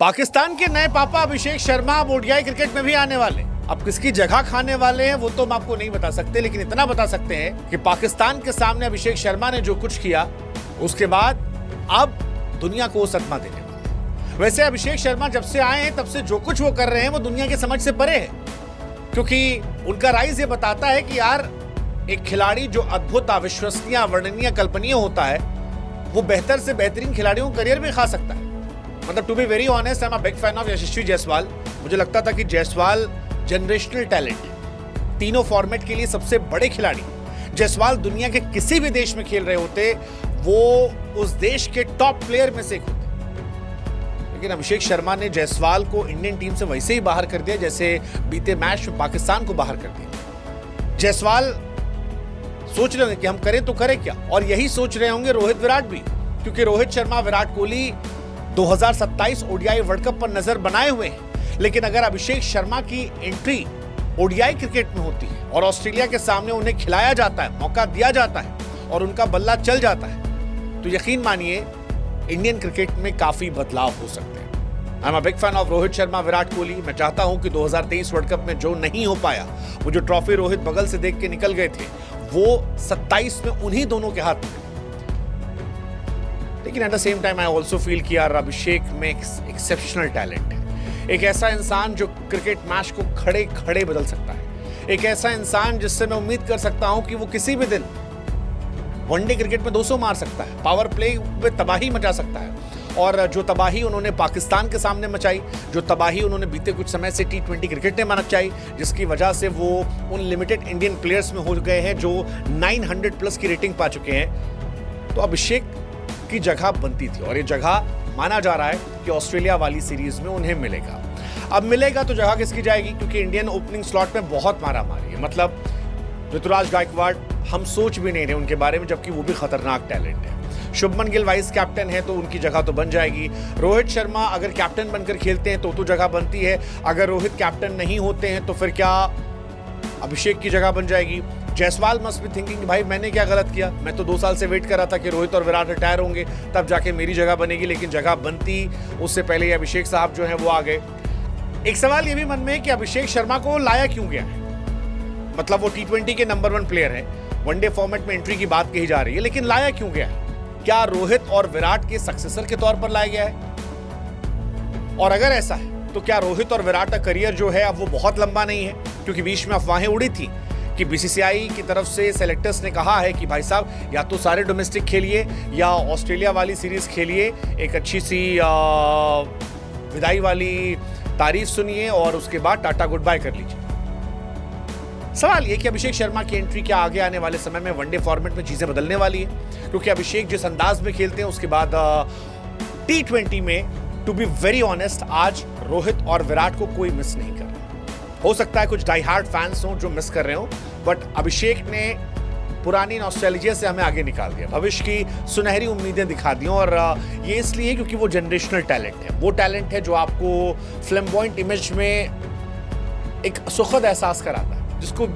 पाकिस्तान के नए पापा अभिषेक शर्मा अब ओडीआई क्रिकेट में भी आने वाले। अब किसकी जगह खाने वाले हैं वो तो हम आपको नहीं बता सकते, लेकिन इतना बता सकते हैं कि पाकिस्तान के सामने अभिषेक शर्मा ने जो कुछ किया उसके बाद अब दुनिया को सदमा देने वाला है। वैसे अभिषेक शर्मा जब से आए हैं तब से जो कुछ वो कर रहे हैं वो दुनिया की समझ से परे है, क्योंकि उनका राइज ये बताता है कि यार एक खिलाड़ी जो अद्भुत, अविश्वसनीय, अवर्णनीय, कल्पनीय होता है वो बेहतर से बेहतरीन खिलाड़ियों को करियर भी खा सकता है। मतलब to be very honest, I am a big fan of Yashasvi Jaiswal. मुझे लगता था कि जायसवाल जनरेशनल टैलेंट है, तीनों फॉर्मेट के लिए सबसे बड़े खिलाड़ी। जायसवाल दुनिया के किसी भी देश में खेल रहे होते वो उस देश के टॉप प्लेयर में से एक होते, लेकिन अभिषेक शर्मा ने जायसवाल को इंडियन टीम से वैसे ही बाहर कर दिया जैसे बीते मैच में पाकिस्तान को बाहर कर दिया। जायसवाल सोच रहे होंगे कि हम करें तो करें क्या, और यही सोच रहे होंगे रोहित विराट भी, क्योंकि Rohit Sharma, Virat Kohli 2027 ODI world cup पर नजर बनाए हुए हैं। लेकिन अगर अभिषेक शर्मा की एंट्री ओडीआई क्रिकेट में होती है और ऑस्ट्रेलिया के सामने उन्हें खिलाया जाता है, मौका दिया जाता है और उनका बल्ला चल जाता है, तो यकीन मानिए इंडियन क्रिकेट में काफी बदलाव हो सकते हैं। आई am a big fan of Rohit Sharma, Virat Kohli. मैं चाहता हूं कि 2023 वर्ल्ड कप में जो नहीं हो पाया, वो जो ट्रॉफी रोहित बगल से देख के निकल गए थे, वो 27 में उन्हीं दोनों के हाथ में। लेकिन at the same time I also feel कि यार अभिषेक में एक्सेप्शनल टैलेंट है। एक ऐसा इंसान जो क्रिकेट मैच को खड़े खड़े बदल सकता है, एक ऐसा इंसान जिससे मैं उम्मीद कर सकता हूं कि वो किसी भी दिन वनडे क्रिकेट में 200 मार सकता है, पावर प्ले में तबाही मचा सकता है। और जो तबाही उन्होंने पाकिस्तान के सामने मचाई, जो तबाही उन्होंने बीते कुछ समय से T20 क्रिकेट में मचाई, जिसकी वजह से वो उन लिमिटेड इंडियन प्लेयर्स में हो गए हैं जो 900 प्लस की रेटिंग पा चुके हैं, तो अभिषेक की जगह बनती थी और ये जगह माना जा रहा है कि ऑस्ट्रेलिया वाली सीरीज में उन्हें मिलेगा। अब मिलेगा तो जगह किसकी जाएगी, क्योंकि इंडियन ओपनिंग स्लॉट में बहुत मारामारी है। मतलब ऋतुराज गायकवाड़, हम सोच भी नहीं रहे उनके बारे में, जबकि वो भी खतरनाक टैलेंट है। शुभमन गिल वाइस कैप्टन है तो उनकी जगह तो बन जाएगी। रोहित शर्मा अगर कैप्टन बनकर खेलते हैं तो जगह बनती है। अगर रोहित कैप्टन नहीं होते हैं तो फिर क्या अभिषेक की जगह बन जाएगी। जायसवाल मस्ट बी थिंकिंग भाई मैंने क्या गलत किया, मैं तो 2 साल से वेट कर रहा था कि रोहित और विराट रिटायर होंगे तब जाके मेरी जगह बनेगी, लेकिन जगह बनती उससे पहले ही अभिषेक साहब जो है वो आ गए। एक सवाल ये भी मन में है कि अभिषेक शर्मा को लाया क्यों गया है। मतलब वो T20 के नंबर 1 प्लेयर है, वनडे फॉर्मेट में एंट्री की बात कही जा रही है, लेकिन लाया क्यों गया है? क्या रोहित और विराट के सक्सेसर के तौर पर लाया गया है? और अगर ऐसा है तो क्या रोहित और विराट का करियर जो है अब वो बहुत लंबा नहीं है? क्योंकि बीच में अफवाहें उड़ी थी कि बीसीसीआई की तरफ से सेलेक्टर्स ने कहा है कि भाई साहब या तो सारे डोमेस्टिक खेलिए या ऑस्ट्रेलिया वाली सीरीज खेलिए, एक अच्छी सी विदाई वाली तारीफ सुनिए और उसके बाद टाटा गुड बाय कर लीजिए। सवाल ये कि अभिषेक शर्मा की एंट्री क्या आगे आने वाले समय में वनडे फॉर्मेट में चीजें बदलने वाली है, क्योंकि अभिषेक जिस अंदाज में खेलते हैं उसके बाद T20 में टू बी वेरी ऑनेस्ट आज रोहित और विराट को कोई मिस नहीं कर रहा। हो सकता है कुछ डाई हार्ड फैंस हों जो मिस कर रहे हो, बट अभिषेक ने पुरानी नॉस्टैल्जिया से हमें आगे निकाल दिया, भविष्य की सुनहरी उम्मीदें दिखा दी। और ये इसलिए क्योंकि वो जनरेशनल टैलेंट है, वो टैलेंट है जो आपको फ्लैम्बॉयंट इमेज में एक सुखद एहसास कराता है,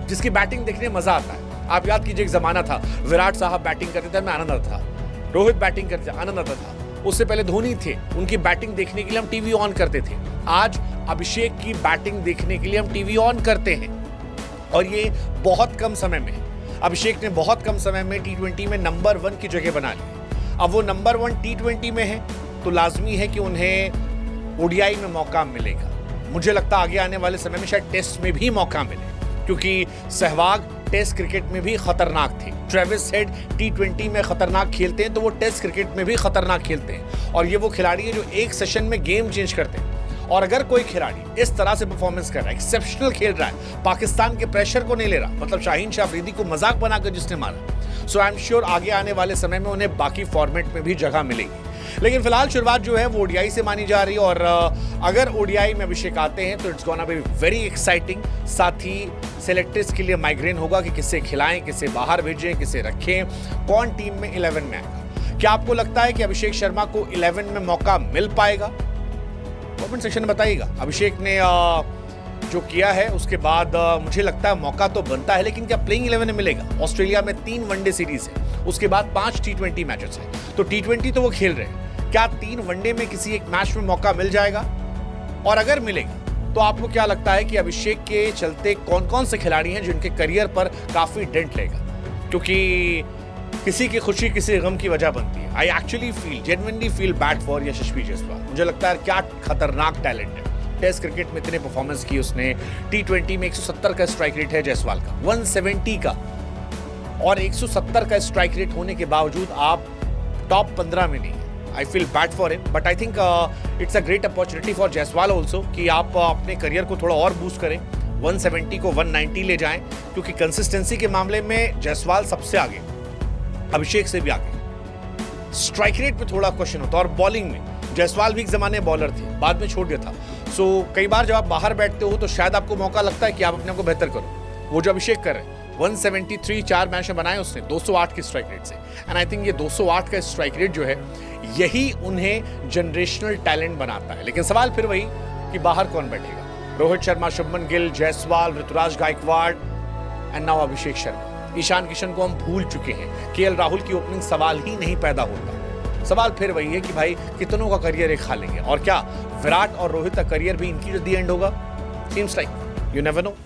जिसकी बैटिंग देखने में मजा आता है। आप याद कीजिए एक जमाना था, विराट साहब बैटिंग करते थे, मैं आनंद आता था। रोहित बैटिंग करते थे, आनंद आता था। उससे पहले धोनी थे, उनकी बैटिंग देखने के लिए हम टीवी ऑन करते थे। आज अभिषेक की बैटिंग देखने के लिए हम टीवी ऑन करते हैं, और ये बहुत कम समय में। अभिषेक ने बहुत कम समय में T20 में नंबर 1 की जगह बना ली। अब वो नंबर 1 T20 में है तो लाजमी है कि उन्हें ओडीआई में मौका मिलेगा। मुझे लगता है आगे आने वाले समय में शायद टेस्ट में भी मौका मिले, क्योंकि सहवाग टेस्ट क्रिकेट में भी खतरनाक थे। ट्रेविस हेड T20 में खतरनाक खेलते हैं तो वो टेस्ट क्रिकेट में भी खतरनाक खेलते हैं, और ये वो खिलाड़ी है जो एक सेशन में गेम चेंज करते हैं। और अगर कोई खिलाड़ी इस तरह से परफॉर्मेंस कर रहा है, एक्सेप्शनल खेल रहा है, पाकिस्तान के प्रेशर को नहीं ले रहा, मतलब शाहीन शाह अफरीदी को मजाक बनाकर जिसने मारा, सो आई एम श्योर आगे आने वाले समय में उन्हें बाकी फॉर्मेट में भी जगह मिलेगी। लेकिन फिलहाल शुरुआत जो है वो ओडीआई से मानी जा रही है, और अगर ओडीआई में अभिषेक आते हैं तो it's gonna be very exciting. साथ ही सेलेक्टर्स के लिए माइग्रेन होगा कि किसे खिलाएं, किसे बाहर भेजें, किसे रखें, कौन टीम में 11 में आएगा। क्या आपको लगता है कि अभिषेक शर्मा को 11 में मौका मिल पाएगा? कमेंट सेक्शन में बताइएगा। अभिषेक ने जो किया है उसके बाद मुझे लगता है मौका तो बनता है, लेकिन क्या प्लेइंग 11 में मिलेगा? ऑस्ट्रेलिया में 3 वनडे सीरीज है, उसके बाद 5 T20 मैचेस है, तो T20 तो वो खेल रहे हैं, क्या 3 वनडे में किसी एक मैच में मौका मिल जाएगा? और अगर मिलेगा तो आपको क्या लगता है कि अभिषेक के चलते कौन कौन से खिलाड़ी हैं जिनके करियर पर काफी डेंट लेगा? क्योंकि किसी की खुशी किसी गम की वजह बनती है। I actually genuinely feel bad for Yashasvi Jaiswal. मुझे लगता है क्या खतरनाक टैलेंट है। टेस्ट क्रिकेट में इतने परफॉर्मेंस की उसने, T20 में 170 का स्ट्राइक रेट है जायसवाल का, 170 का, और 170 का स्ट्राइक रेट होने के बावजूद आप टॉप 15 में नहीं है। I feel bad for him, but I think it's a great opportunity for Jaiswal also कि आप अपने करियर को थोड़ा और बूस्ट करें, 170 को 190 ले जाएं, क्योंकि कंसिस्टेंसी के मामले में जायसवाल सबसे आगे, अभिषेक से भी आगे। स्ट्राइक रेट पे थोड़ा क्वेश्चन होता है, और बॉलिंग में जायसवाल भी एक जमाने बॉलर थे, बाद में छोड़ दिया था। सो कई बार जब आप बाहर बैठते हो तो शायद आपको मौका लगता है कि आप अपने आप को बेहतर करो। वो जो अभिषेक कर रहे हैं, 173 4 मैच में बनाए उसने 208 के स्ट्राइक रेट से, एंड आई थिंक ये 208 का स्ट्राइक रेट जो है यही उन्हें जनरेशनल टैलेंट बनाता है। लेकिन सवाल फिर वही कि बाहर कौन बैठेगा? Rohit Sharma, Shubman Gill, Jaiswal, Rituraj Gaekwad and now Abhishek Sharma. ईशान किशन को हम भूल चुके हैं। केएल राहुल की ओपनिंग सवाल ही नहीं पैदा होता। सवाल फिर वही है कि भाई कितनों का करियर एक खा लेंगे, और क्या विराट और रोहित का करियर भी इनकी जो दी एंड होगा? Seems like, you never know.